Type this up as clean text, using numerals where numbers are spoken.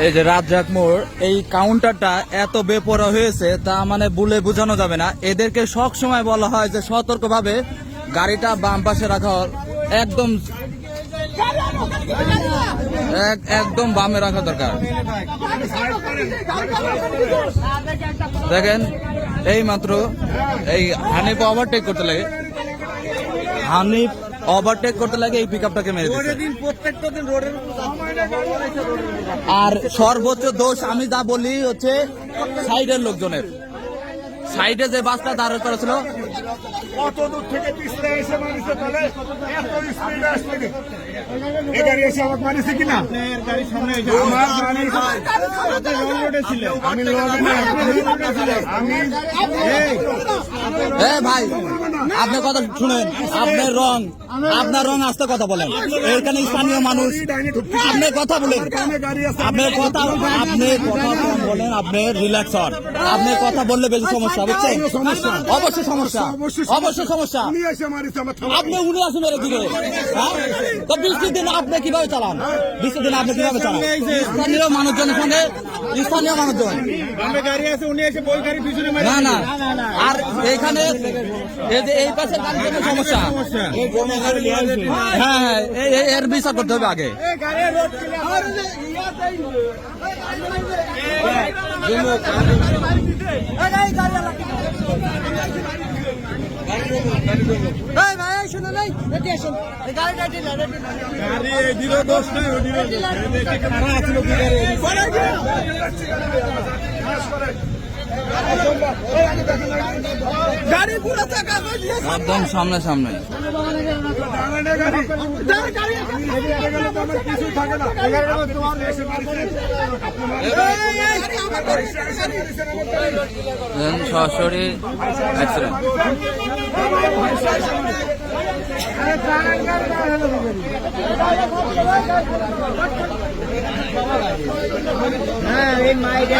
এই যে রাজ্জাক মোড়, এই কাউন্টারটা এত বেপরোয়া হয়েছে তা মানে বলে বোঝানো যাবে না। এদেরকে সব সময় বলা হয় যে সতর্কভাবে গাড়িটা বাম পাশে রাখা, একদম একদম বামে রাখা দরকার। দেখেন এই মাত্র এই হানিফ ওভারটেক করতে লাগে, এই পিক আপটাকে মেরে দিচ্ছে। আর সর্বোচ্চ দোষ আমি যা বলি হচ্ছে সাইডের লোকজনের। সাইডে যে বাসটা দাঁড় করা ছিল, কত দূর থেকে পিছলে এসে মারিছে, তাহলে এত স্পিড আসছে কি? এই গাড়ি এসে আমাকে মারিছে কিনা? গাড়ি সামনে আমার গাড়ি রং রোডে ছিল, আমি ভাই আপনার কথা শুনেন, আপনার রং আসতে কথা বলেন। এইখানে স্থানীয় মানুষ, আপনি কথা বলেন, আপনি কথা বলেন, আপনি রিল্যাক্স হন। আপনি কথা বললে বেশি সমস্যা, বুঝছেন? অবশ্যই সমস্যা, অবশ্যই সমস্যা। আপনি উনি আসুন মেরে দিকে। তো বৃষ্টির দিন আপনি কিভাবে চালান? বৃষ্টির দিন আপনি কিভাবে চালান? স্থানীয় মানুষজনের সঙ্গে, স্থানীয় মানুষজন না না। আর এখানে এই পাশে সমস্যা, হ্যাঁ এর বিচার করতে হবে আগে। একদম সামনে সামনে সরাসরি অ্যাক্সিডেন্ট। হ্যাঁ এই মাইক